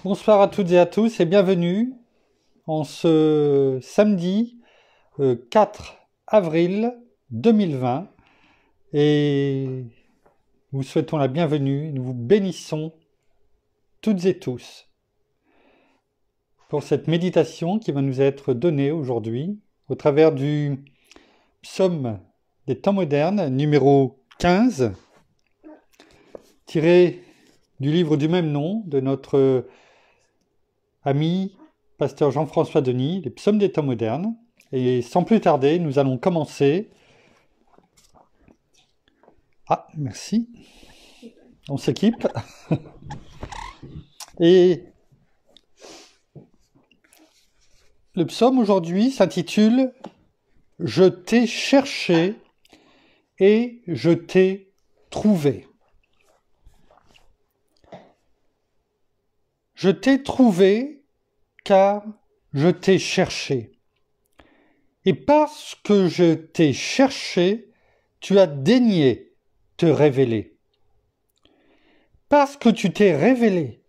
Bonsoir à toutes et à tous et bienvenue en ce samedi 4 avril 2020 et nous vous souhaitons la bienvenue, nous vous bénissons toutes et tous pour cette méditation qui va nous être donnée aujourd'hui au travers du psaume des temps modernes numéro 15 tiré du livre du même nom de notre ami pasteur Jean-François Denis, les psaumes des temps modernes. Et sans plus tarder, nous allons commencer. Ah, merci. On s'équipe. Et le psaume aujourd'hui s'intitule « Je t'ai cherché et je t'ai trouvé ». Je t'ai trouvé car je t'ai cherché. Et parce que je t'ai cherché, tu as daigné te révéler. Parce que tu t'es révélé,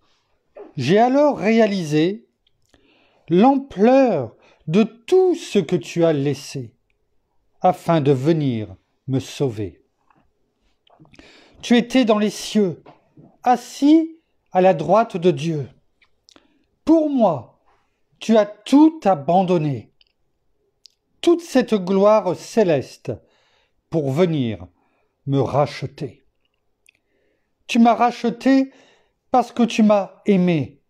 j'ai alors réalisé l'ampleur de tout ce que tu as laissé, afin de venir me sauver. Tu étais dans les cieux, assis à la droite de Dieu. Pour moi, tu as tout abandonné, toute cette gloire céleste, pour venir me racheter. Tu m'as racheté parce que tu m'as aimé.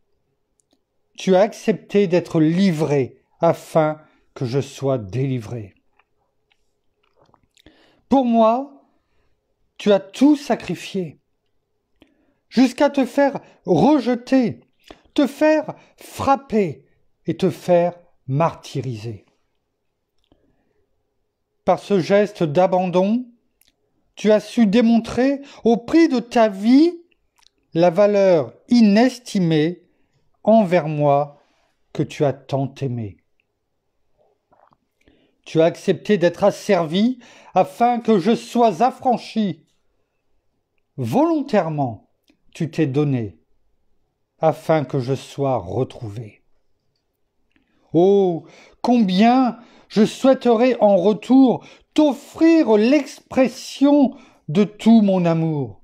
Tu as accepté d'être livré afin que je sois délivré. Pour moi, tu as tout sacrifié, jusqu'à te faire rejeter, te faire frapper et te faire martyriser. Par ce geste d'abandon, tu as su démontrer au prix de ta vie la valeur inestimée envers moi que tu as tant aimé. Tu as accepté d'être asservi afin que je sois affranchi. Volontairement, tu t'es donné afin que je sois retrouvé. Oh, combien je souhaiterais en retour t'offrir l'expression de tout mon amour,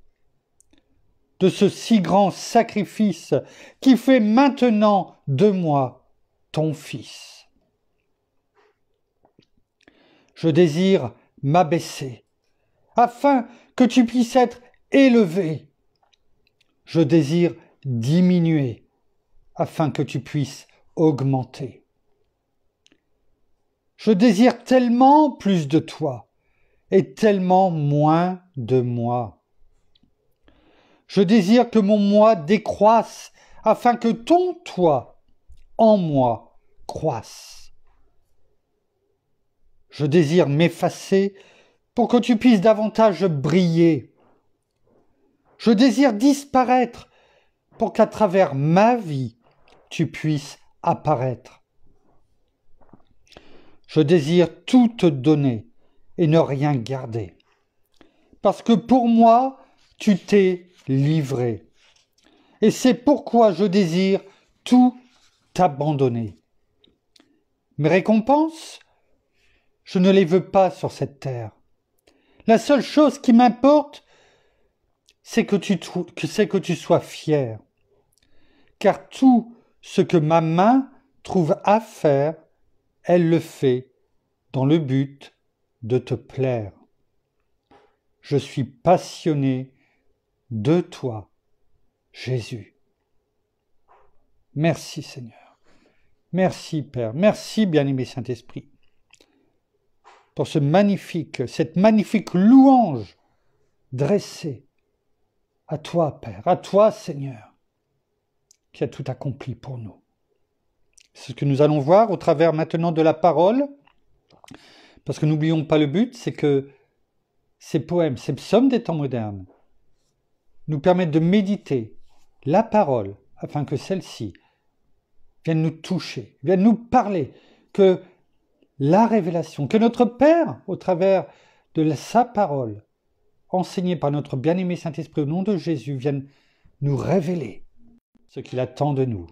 de ce si grand sacrifice qui fait maintenant de moi ton fils. Je désire m'abaisser, afin que tu puisses être élevé. Je désire diminuer, afin que tu puisses augmenter. Je désire tellement plus de toi et tellement moins de moi. Je désire que mon moi décroisse afin que ton toi en moi croisse. Je désire m'effacer pour que tu puisses davantage briller. Je désire disparaître pour qu'à travers ma vie, tu puisses apparaître. Je désire tout te donner et ne rien garder. Parce que pour moi, tu t'es livré. Et c'est pourquoi je désire tout t'abandonner. Mes récompenses, je ne les veux pas sur cette terre. La seule chose qui m'importe, c'est que tu sois fier. Car tout ce que ma main trouve à faire, elle le fait dans le but de te plaire. Je suis passionné de toi, Jésus. Merci Seigneur. Merci Père. Merci bien-aimé Saint-Esprit pour cette magnifique louange dressée à toi Père, à toi Seigneur, qui a tout accompli pour nous. C'est ce que nous allons voir au travers maintenant de la parole, parce que n'oublions pas le but, c'est que ces poèmes, ces psaumes des temps modernes, nous permettent de méditer la parole, afin que celle-ci vienne nous toucher, vienne nous parler, que la révélation, que notre Père, au travers de sa parole, enseignée par notre bien-aimé Saint-Esprit au nom de Jésus, vienne nous révéler ce qu'il attend de nous.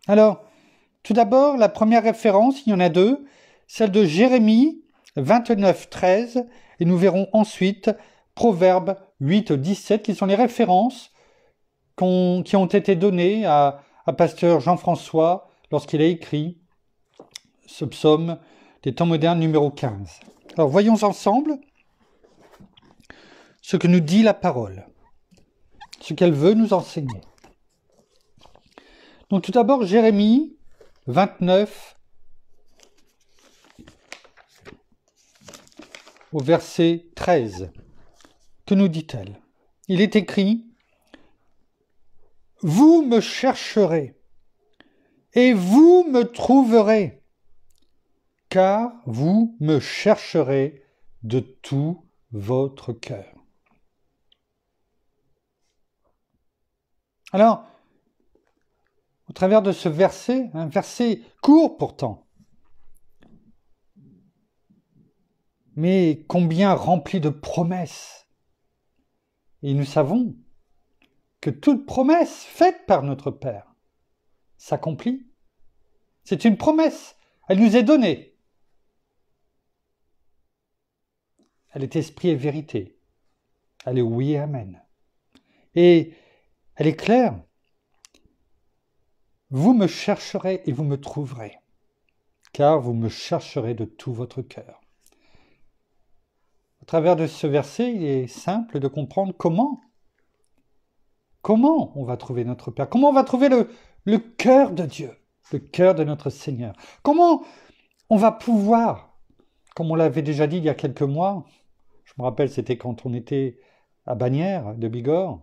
Alors, tout d'abord, la première référence, il y en a deux, celle de Jérémie 29, 13, et nous verrons ensuite Proverbes 8, 17, qui sont les références qui ont été données à pasteur Jean-François lorsqu'il a écrit ce psaume des temps modernes numéro 15. Alors, voyons ensemble ce que nous dit la parole, ce qu'elle veut nous enseigner. Donc tout d'abord, Jérémie 29, au verset 13. Que nous dit-elle? Il est écrit « Vous me chercherez, et vous me trouverez, car vous me chercherez de tout votre cœur. » Alors, au travers de ce verset, un verset court pourtant, mais combien rempli de promesses. Et nous savons que toute promesse faite par notre Père s'accomplit. C'est une promesse, elle nous est donnée. Elle est esprit et vérité. Elle est oui et amen. Et elle est claire. Vous me chercherez et vous me trouverez, car vous me chercherez de tout votre cœur. Au travers de ce verset, il est simple de comprendre comment on va trouver notre Père, comment on va trouver le cœur de Dieu, le cœur de notre Seigneur. Comment on va pouvoir, comme on l'avait déjà dit il y a quelques mois, je me rappelle c'était quand on était à Bagnères de Bigorre,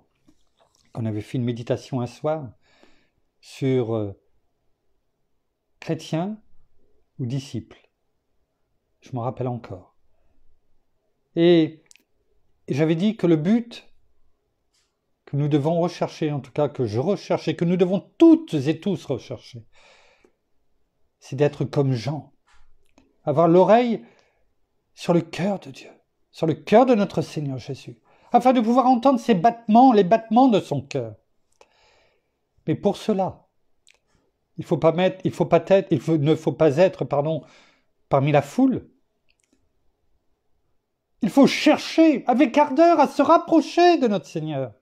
qu'on avait fait une méditation un soir, sur chrétien ou disciple. Je m'en rappelle encore. Et j'avais dit que le but que nous devons rechercher, en tout cas que je recherche et que nous devons toutes et tous rechercher, c'est d'être comme Jean, avoir l'oreille sur le cœur de Dieu, sur le cœur de notre Seigneur Jésus, afin de pouvoir entendre ses battements, les battements de son cœur. Mais pour cela, il ne faut pas être parmi la foule. Il faut chercher avec ardeur à se rapprocher de notre Seigneur,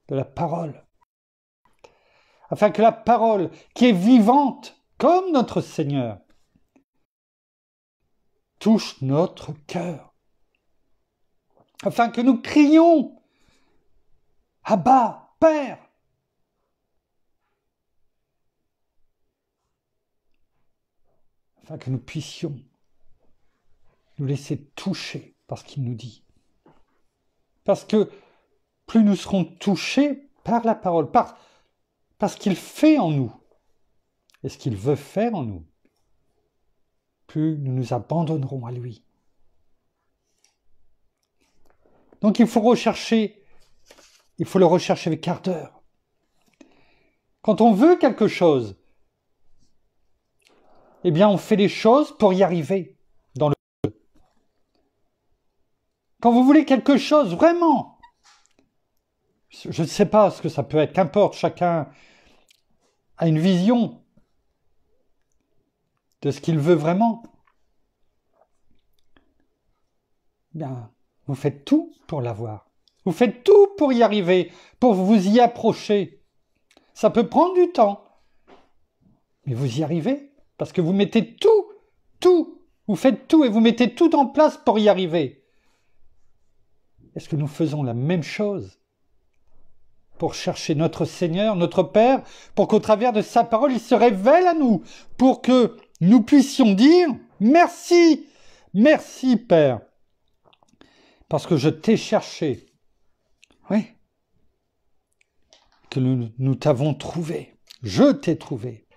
de la parole, afin que la parole, qui est vivante comme notre Seigneur, touche notre cœur, afin que nous crions « Abba, Père !» afin que nous puissions nous laisser toucher par ce qu'il nous dit. Parce que plus nous serons touchés par la parole, par ce qu'il fait en nous, et ce qu'il veut faire en nous, plus nous nous abandonnerons à lui. Donc il faut le rechercher avec ardeur. Quand on veut quelque chose, eh bien on fait les choses pour y arriver dans le jeu. Quand vous voulez quelque chose vraiment, je ne sais pas ce que ça peut être, qu'importe, chacun a une vision de ce qu'il veut vraiment. Bien, vous faites tout pour l'avoir. Vous faites tout pour y arriver, pour vous y approcher. Ça peut prendre du temps, mais vous y arrivez parce que vous mettez vous faites tout et vous mettez tout en place pour y arriver. Est-ce que nous faisons la même chose pour chercher notre Seigneur, notre Père, pour qu'au travers de sa parole, il se révèle à nous, pour que nous puissions dire « Merci, merci Père, parce que je t'ai cherché. » Oui. Que nous t'avons trouvé. Je t'ai trouvé.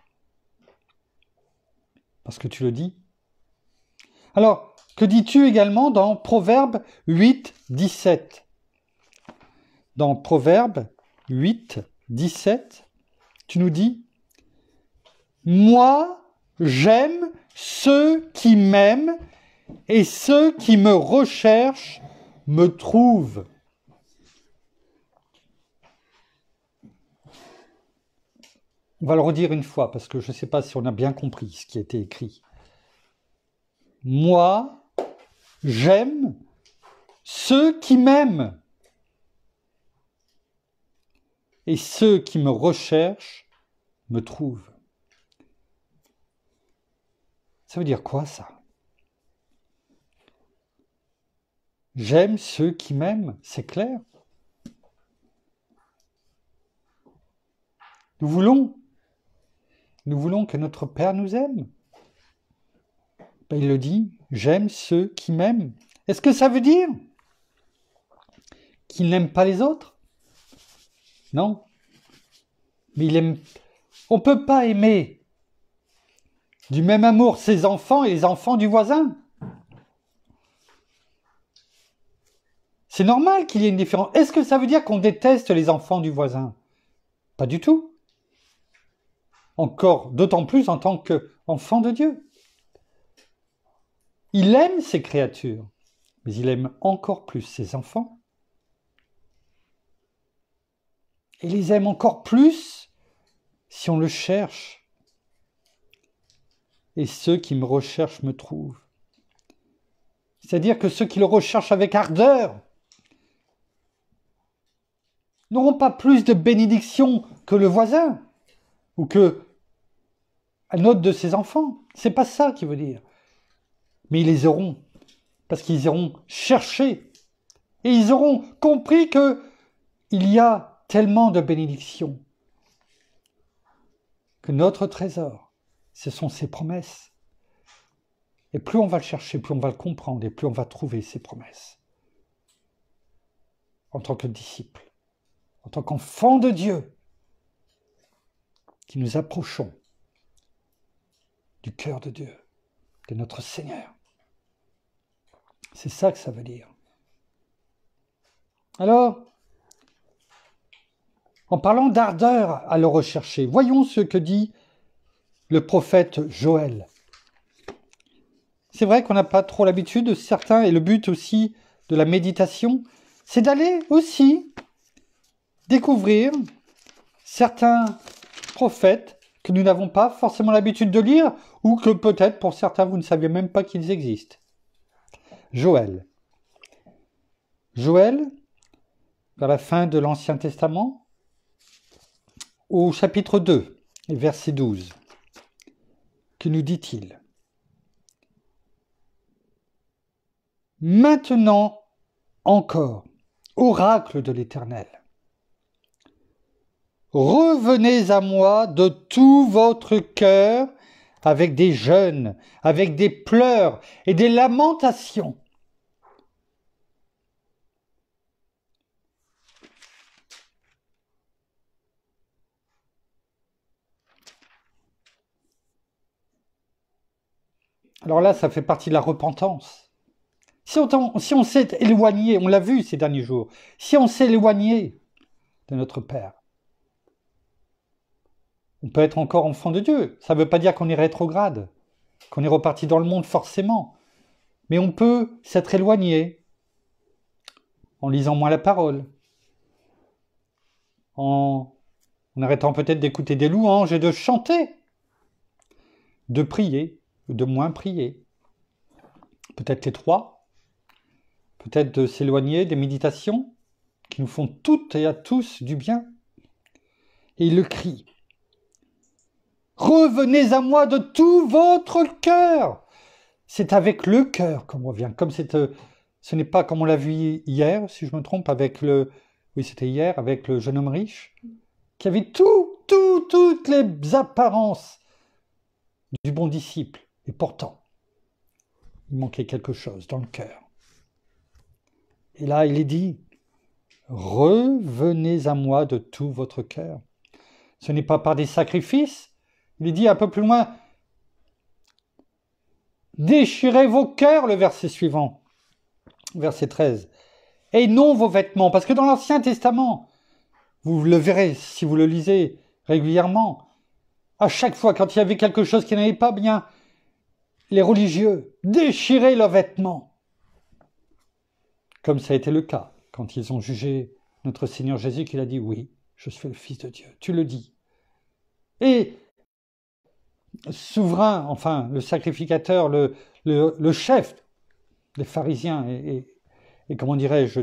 Parce que tu le dis. Alors, que dis-tu également dans Proverbes 8, 17 ? Dans Proverbes 8, 17, tu nous dis « Moi, j'aime ceux qui m'aiment et ceux qui me recherchent me trouvent. » On va le redire une fois, parce que je ne sais pas si on a bien compris ce qui a été écrit. Moi, j'aime ceux qui m'aiment. Et ceux qui me recherchent me trouvent. Ça veut dire quoi, ça? J'aime ceux qui m'aiment, c'est clair. Nous voulons que notre Père nous aime. Ben, il le dit, j'aime ceux qui m'aiment. Est-ce que ça veut dire qu'il n'aime pas les autres? Non. Mais il aime. On ne peut pas aimer du même amour ses enfants et les enfants du voisin. C'est normal qu'il y ait une différence. Est-ce que ça veut dire qu'on déteste les enfants du voisin? Pas du tout. Encore, d'autant plus en tant qu'enfant de Dieu. Il aime ses créatures, mais il aime encore plus ses enfants. Il les aime encore plus si on le cherche. Et ceux qui me recherchent me trouvent. C'est-à-dire que ceux qui le recherchent avec ardeur n'auront pas plus de bénédiction que le voisin ou que un autre de ses enfants. C'est pas ça qu'il veut dire. Mais ils les auront parce qu'ils auront cherché et ils auront compris que il y a tellement de bénédictions que notre trésor, ce sont ses promesses. Et plus on va le chercher, plus on va le comprendre et plus on va trouver ses promesses. En tant que disciple, en tant qu'enfant de Dieu, qui nous approchons du cœur de Dieu, de notre Seigneur. C'est ça que ça veut dire. Alors, en parlant d'ardeur à le rechercher, voyons ce que dit le prophète Joël. C'est vrai qu'on n'a pas trop l'habitude, certains, et le but aussi de la méditation, c'est d'aller aussi découvrir certains prophètes que nous n'avons pas forcément l'habitude de lire, ou que peut-être pour certains vous ne saviez même pas qu'ils existent. Joël. Joël, vers la fin de l'Ancien Testament, au chapitre 2, verset 12. Que nous dit-il? Maintenant encore, oracle de l'Éternel, revenez à moi de tout votre cœur avec des jeûnes, avec des pleurs et des lamentations. Alors là, ça fait partie de la repentance. Si on s'est éloigné, on l'a vu ces derniers jours, si on s'est éloigné de notre Père, on peut être encore enfant de Dieu. Ça ne veut pas dire qu'on est rétrograde, qu'on est reparti dans le monde forcément. Mais on peut s'être éloigné en lisant moins la parole, en arrêtant peut-être d'écouter des louanges et de chanter, de prier ou de moins prier. Peut-être les trois, peut-être de s'éloigner des méditations qui nous font toutes et à tous du bien. Et il le crie. Revenez à moi de tout votre cœur. C'est avec le cœur qu'on revient. Comme ce n'est pas comme on l'a vu hier, si je me trompe, oui c'était hier, avec le jeune homme riche, qui avait toutes les apparences du bon disciple. Et pourtant, il manquait quelque chose dans le cœur. Et là, il est dit, revenez à moi de tout votre cœur. Ce n'est pas par des sacrifices. Il est dit un peu plus loin, déchirez vos cœurs, le verset suivant, verset 13, et non vos vêtements. Parce que dans l'Ancien Testament, vous le verrez si vous le lisez régulièrement, à chaque fois quand il y avait quelque chose qui n'allait pas bien, les religieux déchiraient leurs vêtements. Comme ça a été le cas quand ils ont jugé notre Seigneur Jésus, qu'il a dit, oui, je suis le Fils de Dieu. Tu le dis. Et souverain, enfin le sacrificateur, le chef des pharisiens et comment dirais-je,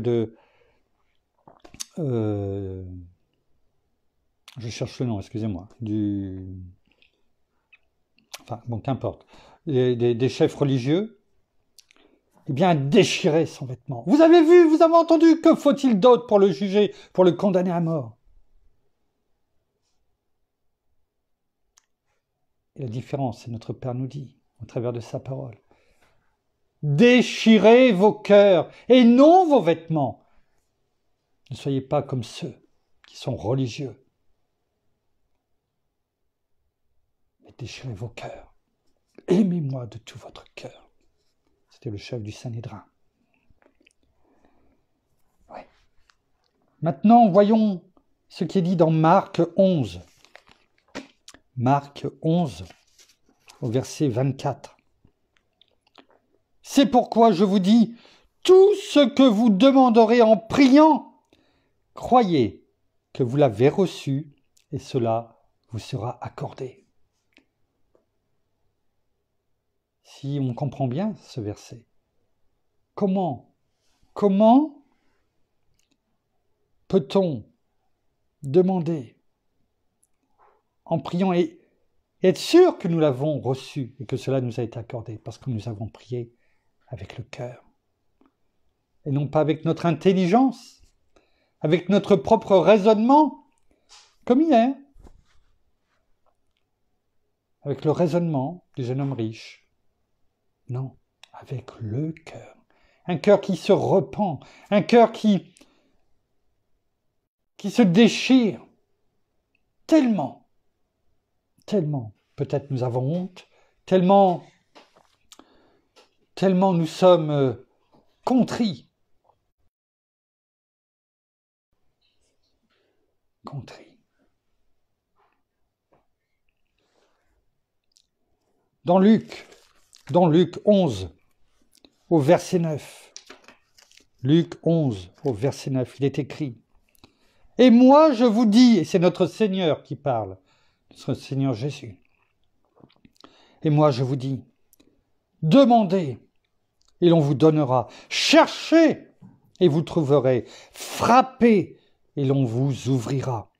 je cherche le nom, excusez-moi, enfin bon, qu'importe, des chefs religieux, eh bien, déchirait son vêtement. Vous avez vu, vous avez entendu, que faut-il d'autre pour le juger, pour le condamner à mort? Et la différence, c'est notre Père nous dit, au travers de sa parole. Déchirez vos cœurs et non vos vêtements. Ne soyez pas comme ceux qui sont religieux. Mais déchirez vos cœurs. Aimez-moi de tout votre cœur. C'était le chef du Sanhédrin. Ouais. Maintenant, voyons ce qui est dit dans Marc 11. Marc 11, au verset 24. C'est pourquoi je vous dis, tout ce que vous demanderez en priant, croyez que vous l'avez reçu et cela vous sera accordé. Si on comprend bien ce verset, comment peut-on demander en priant et être sûr que nous l'avons reçu et que cela nous a été accordé parce que nous avons prié avec le cœur et non pas avec notre intelligence, avec notre propre raisonnement, comme hier, avec le raisonnement du jeune homme riche. Non, avec le cœur. Un cœur qui se repent, un cœur qui se déchire tellement, peut-être nous avons honte, tellement nous sommes contrits. Dans Luc 11, au verset 9, Luc 11, au verset 9, il est écrit « Et moi je vous dis, et c'est notre Seigneur qui parle, notre Seigneur Jésus, et moi je vous dis, demandez et l'on vous donnera, cherchez et vous trouverez, frappez et l'on vous ouvrira. »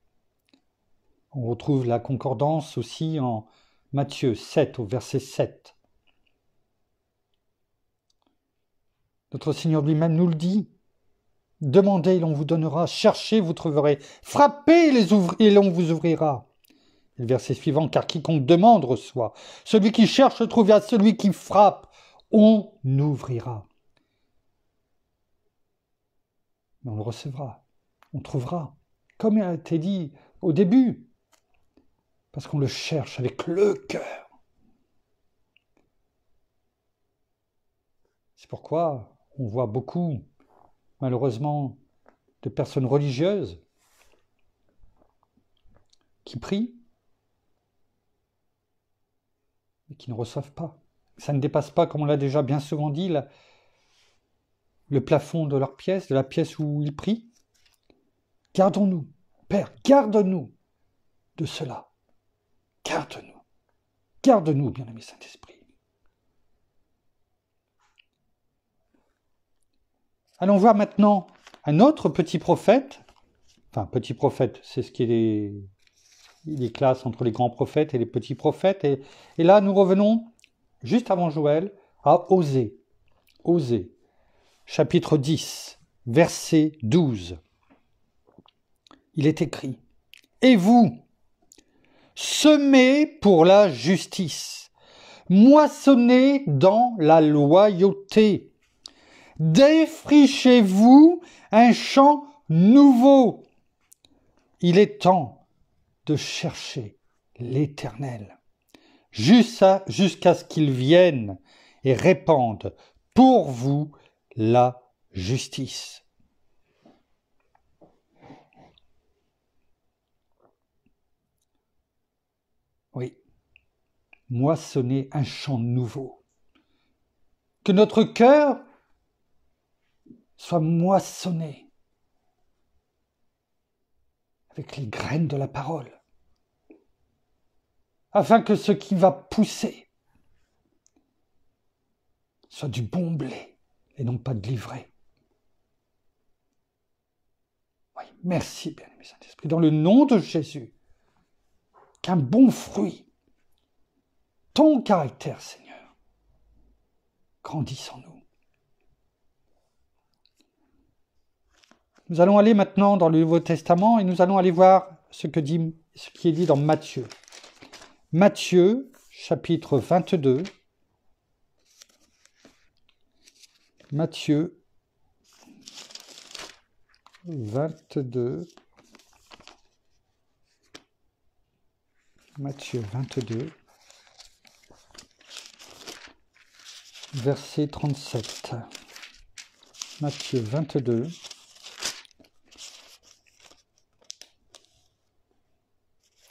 On retrouve la concordance aussi en Matthieu 7, au verset 7. Notre Seigneur lui-même nous le dit. Demandez et l'on vous donnera, cherchez, vous trouverez, frappez et l'on vous ouvrira. Et le verset suivant, car quiconque demande reçoit, celui qui cherche trouve, à celui qui frappe, on ouvrira. Mais on le recevra, on trouvera, comme il a été dit au début, parce qu'on le cherche avec le cœur. C'est pourquoi on voit beaucoup, malheureusement, de personnes religieuses qui prient et qui ne reçoivent pas. Ça ne dépasse pas, comme on l'a déjà bien souvent dit, le plafond de leur pièce, de la pièce où ils prient. Gardons-nous, Père, garde-nous de cela. Garde-nous. Garde-nous, bien-aimé Saint-Esprit. Allons voir maintenant un autre petit prophète. Enfin, petit prophète, c'est ce qui est les classes entre les grands prophètes et les petits prophètes. Et là, nous revenons, juste avant Joël, à Osée. Osée, chapitre 10, verset 12. Il est écrit « Et vous, semez pour la justice, moissonnez dans la loyauté, défrichez-vous un champ nouveau. Il est temps de chercher l'Éternel, jusqu'à ce qu'il vienne et répande pour vous la justice. » Oui, moissonner un champ nouveau. Que notre cœur soit moissonné avec les graines de la parole. afin que ce qui va pousser soit du bon blé et non pas de l'ivraie. Oui, merci, bien-aimé Saint-Esprit, dans le nom de Jésus, qu'un bon fruit, ton caractère, Seigneur, grandisse en nous. Nous allons aller maintenant dans le Nouveau Testament et nous allons aller voir ce qui est dit dans Matthieu. Matthieu, chapitre 22. Matthieu 22. Matthieu 22. Verset 37. Matthieu 22.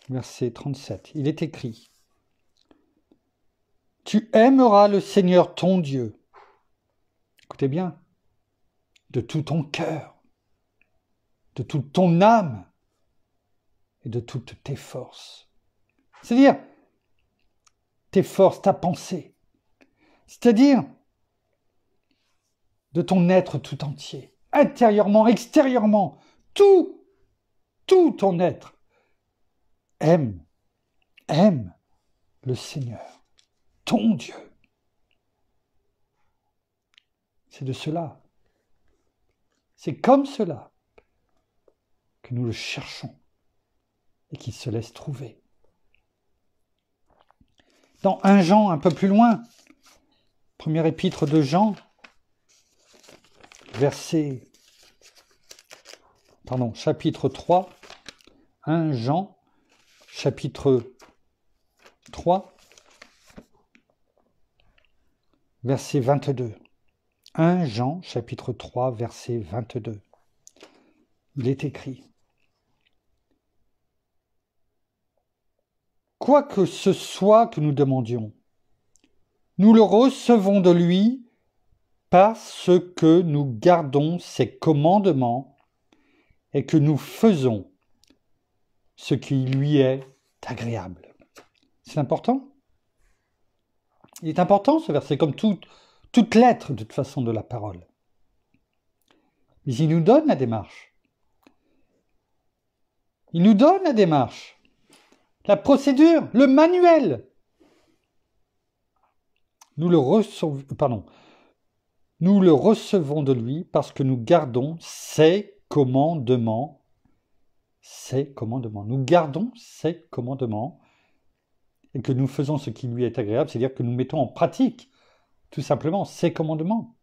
Verset 37. Il est écrit: Tu aimeras le Seigneur ton Dieu. Écoutez bien, de tout ton cœur, de toute ton âme et de toutes tes forces. C'est-à-dire, tes forces, ta pensée. C'est-à-dire, de ton être tout entier, intérieurement, extérieurement, tout ton être. Aime le Seigneur, ton Dieu. C'est de cela, c'est comme cela que nous le cherchons et qu'il se laisse trouver. Dans 1 Jean, un peu plus loin, première épître de Jean, chapitre 3, 1 Jean, chapitre 3, verset 22. 1 Jean, chapitre 3, verset 22. Il est écrit: Quoi que ce soit que nous demandions, nous le recevons de lui parce que nous gardons ses commandements et que nous faisons ce qui lui est agréable. C'est important. Il est important ce verset, comme toute lettre de toute façon de la parole. Mais il nous donne la démarche. Il nous donne la démarche, la procédure, le manuel. Nous le recevons de lui parce que nous gardons ses commandements. Nous gardons ses commandements et que nous faisons ce qui lui est agréable, c'est-à-dire que nous mettons en pratique tout simplement ses commandements.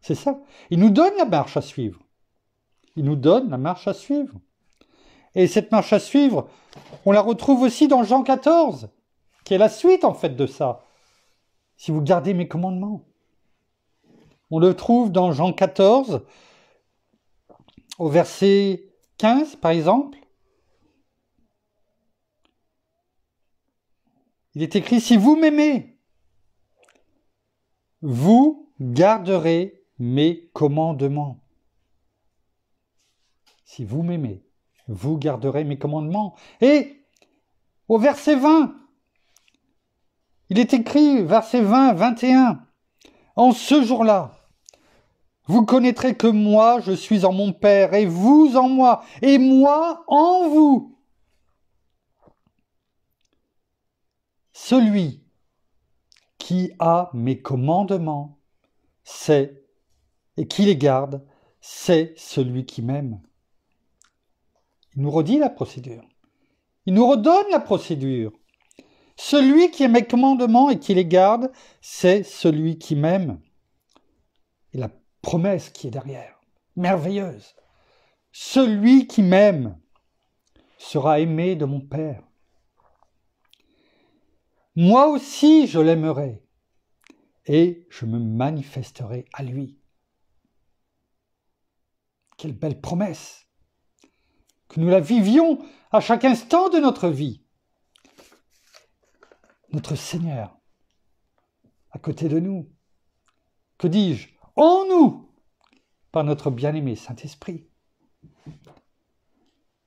C'est ça. Il nous donne la marche à suivre. Et cette marche à suivre, on la retrouve aussi dans Jean 14, qui est la suite en fait de ça. Si vous gardez mes commandements. On le trouve dans Jean 14, au verset 15 par exemple. Il est écrit: Si vous m'aimez, vous garderez mes commandements. Si vous m'aimez, vous garderez mes commandements. Et au verset 20, il est écrit, verset 20, 21, en ce jour-là, vous connaîtrez que moi, je suis en mon Père, et vous en moi, et moi en vous. Celui qui a mes commandements, c'est, et qui les garde, c'est celui qui m'aime. Il nous redit la procédure. Il nous redonne la procédure. Celui qui a mes commandements et qui les garde, c'est celui qui m'aime. Et la promesse qui est derrière, merveilleuse. Celui qui m'aime sera aimé de mon Père. Moi aussi, je l'aimerai et je me manifesterai à lui. Quelle belle promesse! Que nous la vivions à chaque instant de notre vie. Notre Seigneur, à côté de nous. Que dis-je? En nous, par notre bien-aimé Saint-Esprit.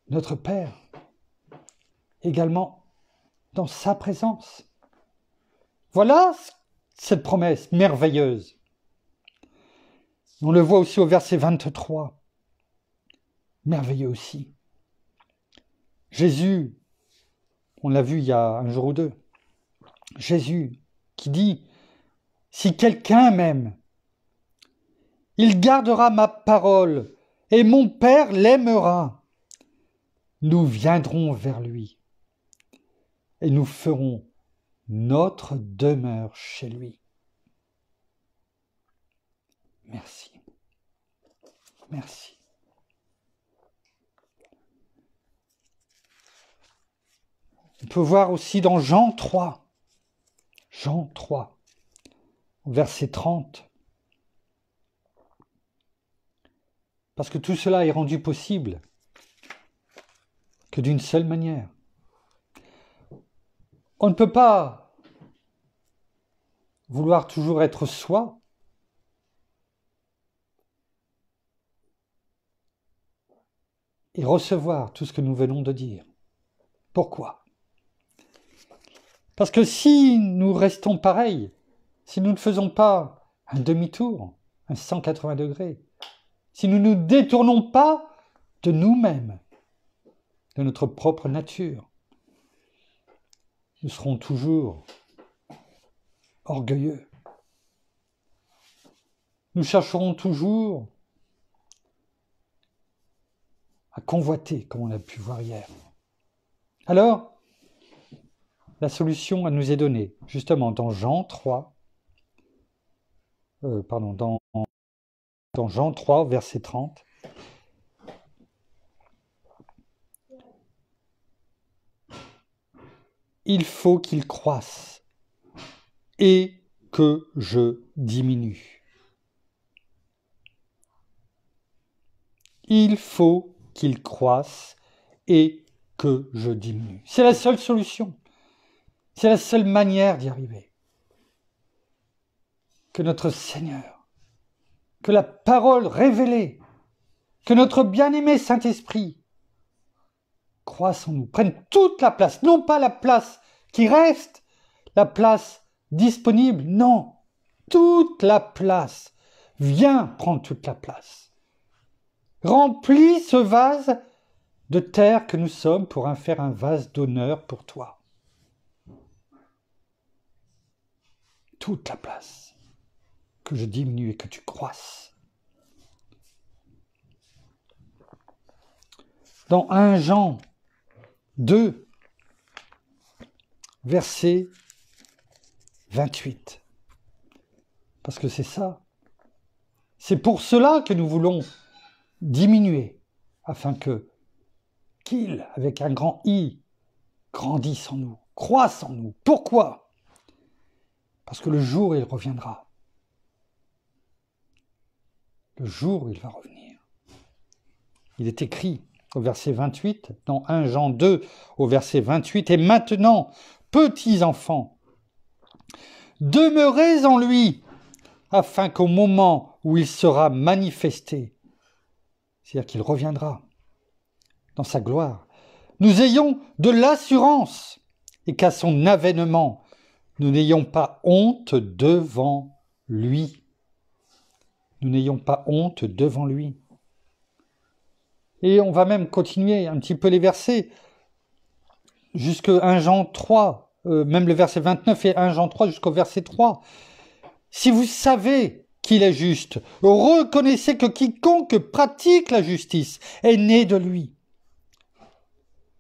Notre Père, également dans sa présence. Voilà cette promesse merveilleuse. On le voit aussi au verset 23. Merveilleux aussi. Jésus, on l'a vu il y a un jour ou deux, Jésus qui dit, si quelqu'un m'aime, il gardera ma parole et mon Père l'aimera. Nous viendrons vers lui et nous ferons notre demeure chez lui. Merci. Merci. On peut voir aussi dans Jean 3, verset 30. Parce que tout cela est rendu possible que d'une seule manière. On ne peut pas vouloir toujours être soi et recevoir tout ce que nous venons de dire. Pourquoi ? Parce que si nous restons pareils, si nous ne faisons pas un demi-tour, un 180 degrés, si nous ne nous détournons pas de nous-mêmes, de notre propre nature, nous serons toujours orgueilleux. Nous chercherons toujours à convoiter, comme on l'a pu voir hier. Alors, la solution elle nous est donnée, justement, dans Jean 3, dans Jean 3, verset 30. Il faut qu'il croisse et que je diminue. Il faut qu'il croisse et que je diminue. C'est la seule solution. C'est la seule manière d'y arriver. Que notre Seigneur, que la parole révélée, que notre bien-aimé Saint-Esprit croisse en nous, prenne toute la place, non pas la place qui reste, la place disponible, non, toute la place. Viens prendre toute la place. Remplis ce vase de terre que nous sommes pour en faire un vase d'honneur pour toi. Toute la place. Que je diminue et que tu croisses. Dans 1 Jean 2, verset 28. Parce que c'est ça. C'est pour cela que nous voulons diminuer, afin qu'il, avec un grand I, grandisse en nous, croisse en nous. Pourquoi ? Parce que le jour où il reviendra, le jour où il va revenir, il est écrit au verset 28, dans 1 Jean 2, au verset 28, « Et maintenant, petits enfants, demeurez en lui, afin qu'au moment où il sera manifesté, c'est-à-dire qu'il reviendra dans sa gloire, nous ayons de l'assurance et qu'à son avènement, nous n'ayons pas honte devant lui. » Nous n'ayons pas honte devant lui. Et on va même continuer un petit peu les versets, jusqu'à 1 Jean 3, même le verset 29 et 1 Jean 3 jusqu'au verset 3. Si vous savez qu'il est juste, reconnaissez que quiconque pratique la justice est né de lui.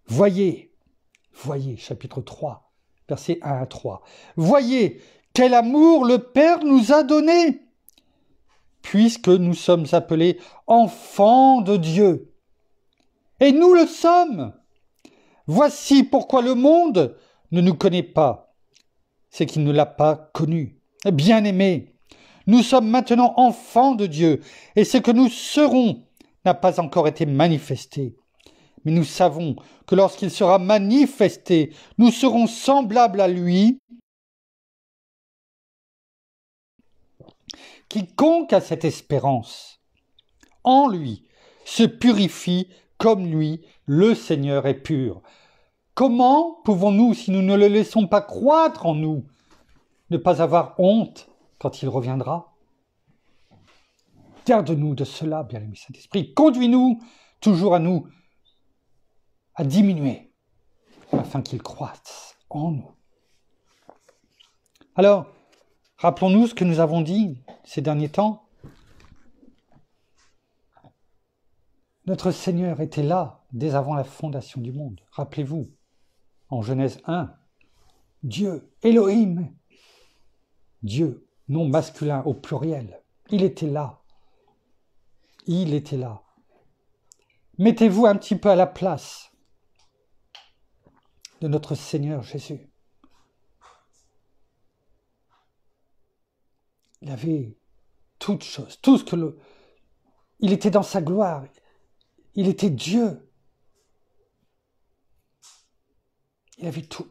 Voyez, chapitre 3, versets 1 à 3. Voyez quel amour le Père nous a donné, puisque nous sommes appelés enfants de Dieu. Et nous le sommes. Voici pourquoi le monde ne nous connaît pas. C'est qu'il ne l'a pas connu. Bien-aimés, nous sommes maintenant enfants de Dieu, et ce que nous serons n'a pas encore été manifesté. Mais nous savons que lorsqu'il sera manifesté, nous serons semblables à lui. Quiconque a cette espérance en lui se purifie comme lui, le Seigneur est pur. comment pouvons-nous, si nous ne le laissons pas croître en nous, ne pas avoir honte quand il reviendra? Garde-nous de cela, bien-aimé Saint-Esprit. Conduis-nous toujours à diminuer, afin qu'il croisse en nous. Alors, rappelons-nous ce que nous avons dit ces derniers temps. Notre Seigneur était là dès avant la fondation du monde. Rappelez-vous, en Genèse 1, Dieu, Elohim, Dieu, nom masculin au pluriel, il était là. Il était là. Mettez-vous un petit peu à la place de notre Seigneur Jésus. Il avait toutes choses, tout ce que il était dans sa gloire. Il était Dieu. Il avait tout.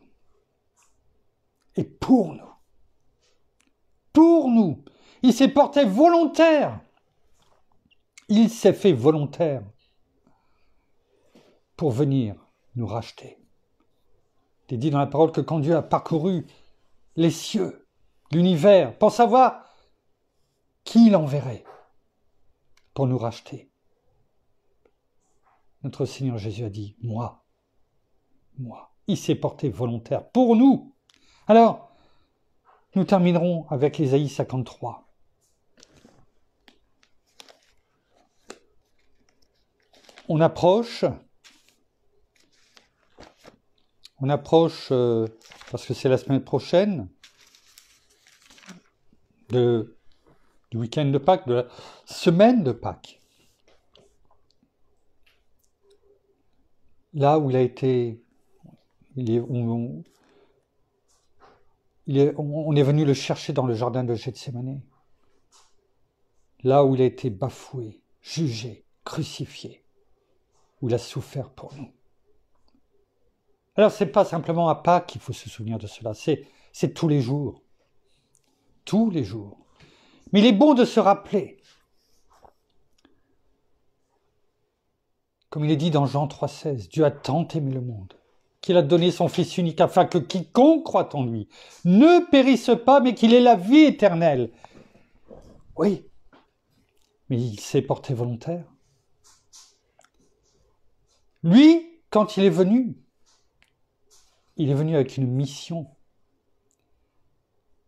Et pour nous, il s'est porté volontaire. Il s'est fait volontaire pour venir nous racheter. Il est dit dans la parole que quand Dieu a parcouru les cieux, l'univers, pour savoir qui il enverrait pour nous racheter, notre Seigneur Jésus a dit, moi. Il s'est porté volontaire pour nous. Alors, nous terminerons avec Ésaïe 53. On approche, parce que c'est la semaine prochaine, du week-end de Pâques, de la semaine de Pâques. Là où on est venu le chercher dans le jardin de Gethsémani. Là où il a été bafoué, jugé, crucifié, où il a souffert pour nous. Alors, ce n'est pas simplement à Pâques qu'il faut se souvenir de cela, c'est tous les jours. Tous les jours. Mais il est bon de se rappeler, comme il est dit dans Jean 3,16, Dieu a tant aimé le monde, qu'il a donné son Fils unique, afin que quiconque croit en lui ne périsse pas, mais qu'il ait la vie éternelle. Oui, mais il s'est porté volontaire. Lui, quand il est venu avec une mission.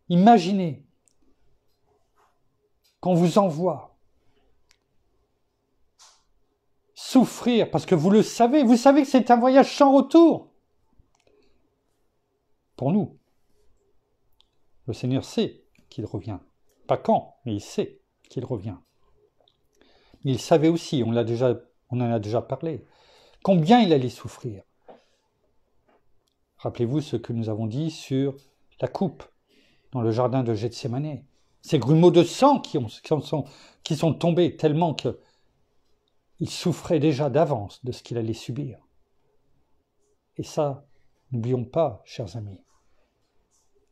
Imaginez qu'on vous envoie souffrir, parce que vous savez que c'est un voyage sans retour. Pour nous, le Seigneur sait qu'il revient. Pas quand, mais il sait qu'il revient. Mais il savait aussi, on en a déjà parlé, combien il allait souffrir. Rappelez-vous ce que nous avons dit sur la coupe dans le jardin de Gethsémani. Ces grumeaux de sang qui sont tombés tellement qu'il souffrait déjà d'avance de ce qu'il allait subir. Et ça, n'oublions pas, chers amis,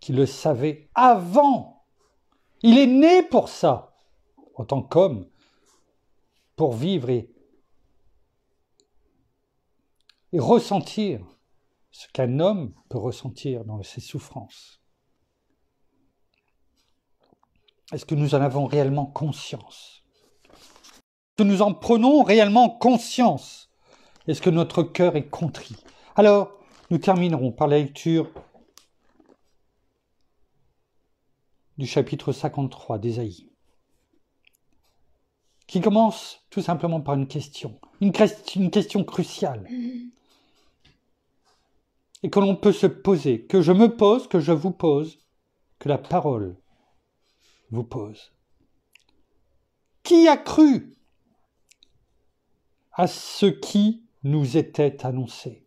qu'il le savait avant. Il est né pour ça, en tant qu'homme, pour vivre et ressentir ce qu'un homme peut ressentir dans ses souffrances. Est-ce que nous en avons réellement conscience? Est-ce que nous en prenons réellement conscience? Est-ce que notre cœur est contrit? Alors, nous terminerons par la lecture du chapitre 53 d'Ésaïe, qui commence tout simplement par une question cruciale, et que l'on peut se poser, que je me pose, que je vous pose, que la parole vous pose. Qui a cru à ce qui nous était annoncé?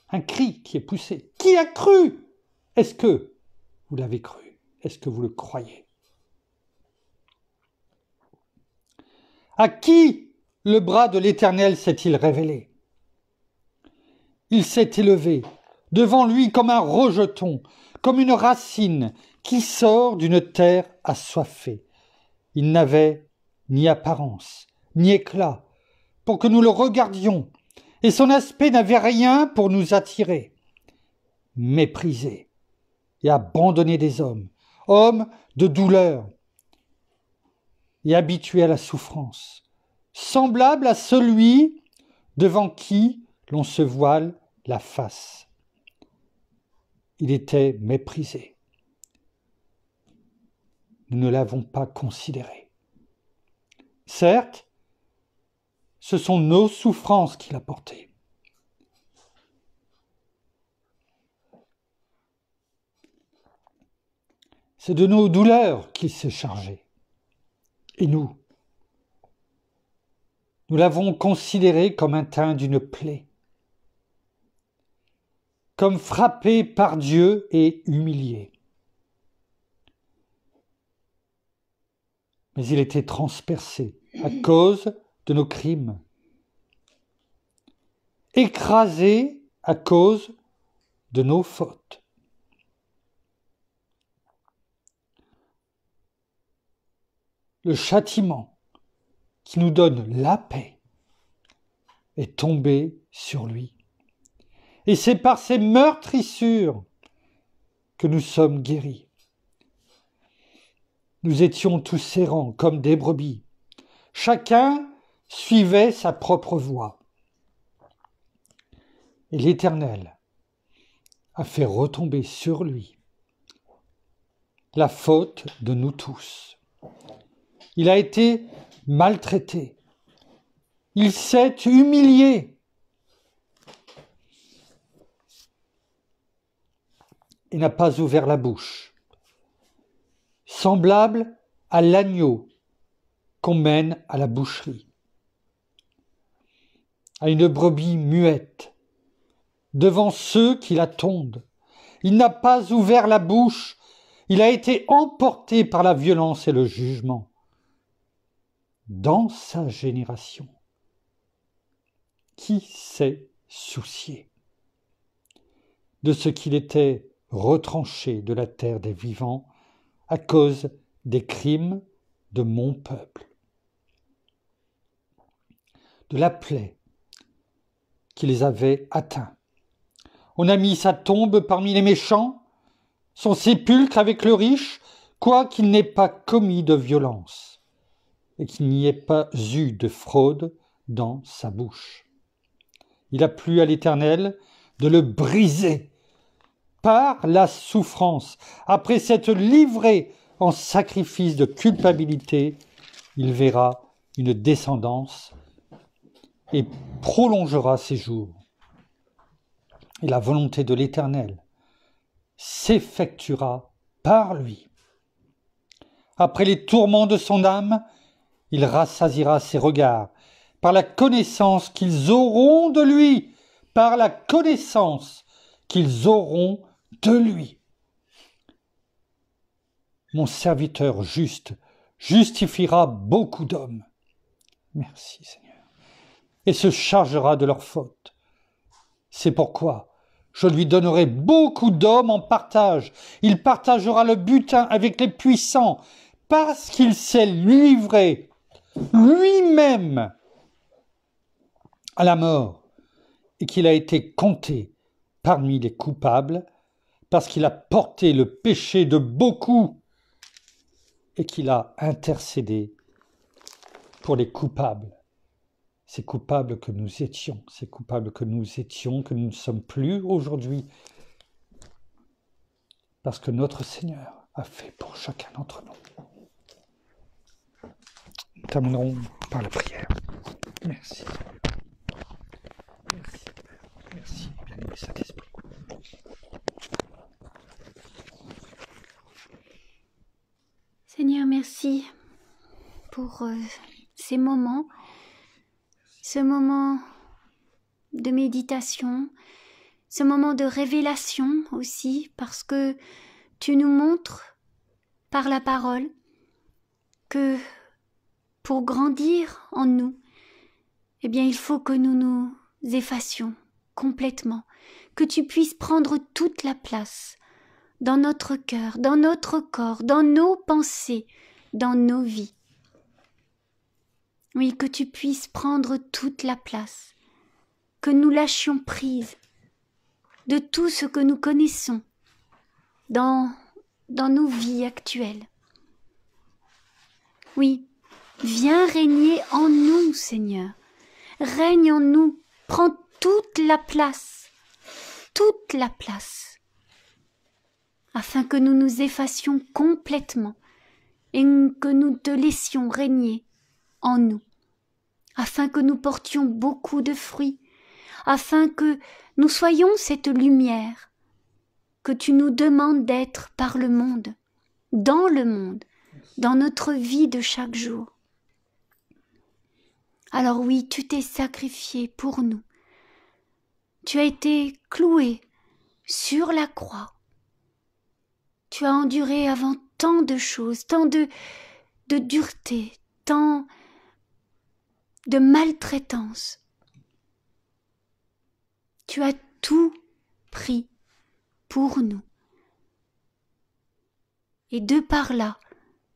Un cri qui est poussé. Qui a cru? Est-ce que vous l'avez cru? Est-ce que vous le croyez? À qui le bras de l'Éternel s'est-il révélé? Il s'est élevé devant lui comme un rejeton, comme une racine qui sort d'une terre assoiffée. Il n'avait ni apparence, ni éclat, pour que nous le regardions, et son aspect n'avait rien pour nous attirer. Méprisé et abandonné des hommes, homme de douleur et habitué à la souffrance, semblable à celui devant qui l'on se voile la face. Il était méprisé. Nous ne l'avons pas considéré. Certes, ce sont nos souffrances qu'il a portées. C'est de nos douleurs qu'il s'est chargé. Et nous l'avons considéré comme atteint d'une plaie, comme frappé par Dieu et humilié. Mais il était transpercé à cause de nos crimes, écrasé à cause de nos fautes. Le châtiment qui nous donne la paix est tombé sur lui. Et c'est par ces meurtrissures que nous sommes guéris. Nous étions tous errants comme des brebis. Chacun suivait sa propre voie. Et l'Éternel a fait retomber sur lui la faute de nous tous. Il a été maltraité. Il s'est humilié. Il n'a pas ouvert la bouche. Semblable à l'agneau qu'on mène à la boucherie, à une brebis muette, devant ceux qui la tondent. Il n'a pas ouvert la bouche. Il a été emporté par la violence et le jugement. Dans sa génération, qui s'est soucié de ce qu'il était retranché de la terre des vivants à cause des crimes de mon peuple, de la plaie qui les avait atteints. On a mis sa tombe parmi les méchants, son sépulcre avec le riche, quoiqu'il n'ait pas commis de violence et qu'il n'y ait pas eu de fraude dans sa bouche. Il a plu à l'Éternel de le briser par la souffrance. Après s'être livré en sacrifice de culpabilité, il verra une descendance et prolongera ses jours. Et la volonté de l'Éternel s'effectuera par lui. Après les tourments de son âme, il rassasiera ses regards par la connaissance qu'ils auront de lui, par la connaissance qu'ils auront de lui. Mon serviteur juste justifiera beaucoup d'hommes. Merci Seigneur. Et se chargera de leurs fautes. C'est pourquoi je lui donnerai beaucoup d'hommes en partage. Il partagera le butin avec les puissants, parce qu'il s'est livré lui-même à la mort et qu'il a été compté parmi les coupables, parce qu'il a porté le péché de beaucoup et qu'il a intercédé pour les coupables. Ces coupables que nous étions, que nous ne sommes plus aujourd'hui, parce que notre Seigneur a fait pour chacun d'entre nous. Nous terminerons par la prière. Merci. Merci, merci, bien-aimé Saint-Esprit. Seigneur, merci pour ces moments, ce moment de méditation, ce moment de révélation aussi, parce que tu nous montres par la parole que pour grandir en nous, eh bien, il faut que nous nous effacions complètement, que tu puisses prendre toute la place dans notre cœur, dans notre corps, dans nos pensées, dans nos vies. Oui, que tu puisses prendre toute la place. que nous lâchions prise de tout ce que nous connaissons dans nos vies actuelles. Oui, viens régner en nous, Seigneur. Règne en nous, prends toute la place, afin que nous nous effacions complètement et que nous te laissions régner en nous, afin que nous portions beaucoup de fruits, afin que nous soyons cette lumière que tu nous demandes d'être par le monde, dans notre vie de chaque jour. Alors oui, tu t'es sacrifié pour nous. Tu as été cloué sur la croix. Tu as enduré avant tant de choses, tant de dureté, tant de maltraitance. Tu as tout pris pour nous. Et de par là,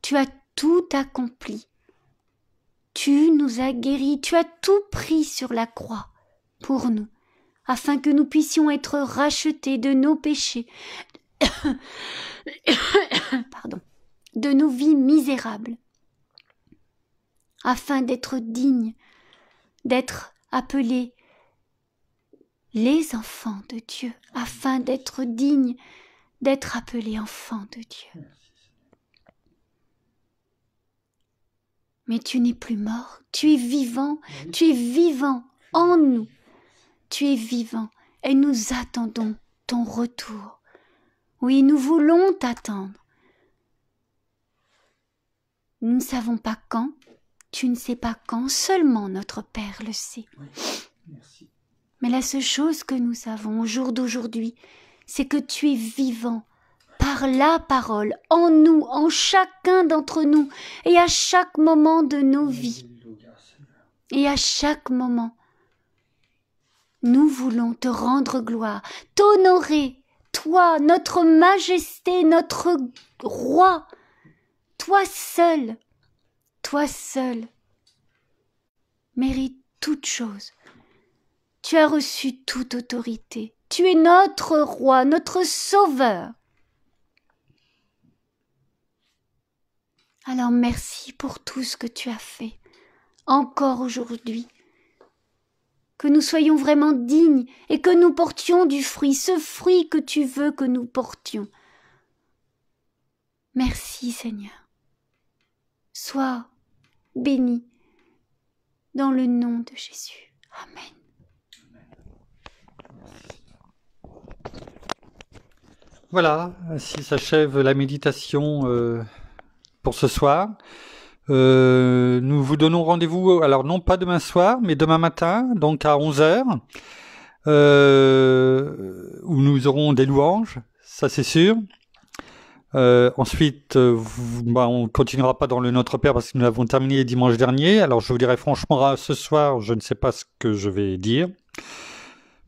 tu as tout accompli. Tu nous as guéris, tu as tout pris sur la croix pour nous, afin que nous puissions être rachetés de nos péchés, de nos vies misérables, afin d'être dignes, d'être appelés les enfants de Dieu, afin d'être dignes, d'être appelés enfants de Dieu. Mais tu n'es plus mort, tu es vivant en nous, tu es vivant et nous attendons ton retour. Oui, nous voulons t'attendre. Nous ne savons pas quand, tu ne sais pas quand, seulement notre Père le sait. Oui, merci. Mais la seule chose que nous savons au jour d'aujourd'hui, c'est que tu es vivant par la parole, en nous, en chacun d'entre nous, et à chaque moment de nos vies. Et à chaque moment, nous voulons te rendre gloire, t'honorer, toi, notre majesté, notre roi, toi seul, mérite toute chose. Tu as reçu toute autorité. Tu es notre roi, notre sauveur. Alors merci pour tout ce que tu as fait, encore aujourd'hui. Que nous soyons vraiment dignes et que nous portions du fruit, ce fruit que tu veux que nous portions. Merci Seigneur. Sois béni dans le nom de Jésus. Amen. Voilà, ainsi s'achève la méditation pour ce soir. Nous vous donnons rendez-vous, alors non pas demain soir, mais demain matin, donc à 11h, où nous aurons des louanges, ça c'est sûr. Ensuite, on continuera pas dans le Notre Père parce que nous l'avons terminé dimanche dernier. Alors je vous dirai franchement, ce soir, je ne sais pas ce que je vais dire.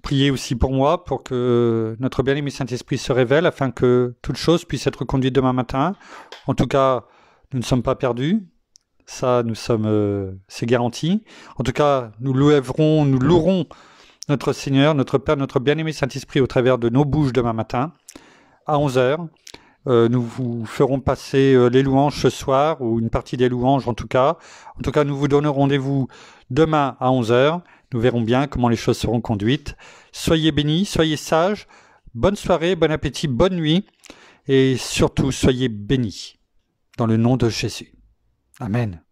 Priez aussi pour moi, pour que notre bien-aimé Saint-Esprit se révèle, afin que toute chose puisse être conduite demain matin. En tout cas, nous ne sommes pas perdus. Ça, c'est garanti. En tout cas, nous louerons notre Seigneur, notre Père, notre bien-aimé Saint-Esprit au travers de nos bouches demain matin, à 11h. Nous vous ferons passer les louanges ce soir, ou une partie des louanges en tout cas. En tout cas, nous vous donnons rendez-vous demain à 11h. Nous verrons bien comment les choses seront conduites. Soyez bénis, soyez sages. Bonne soirée, bon appétit, bonne nuit. Et surtout, soyez bénis. Dans le nom de Jésus. Amen.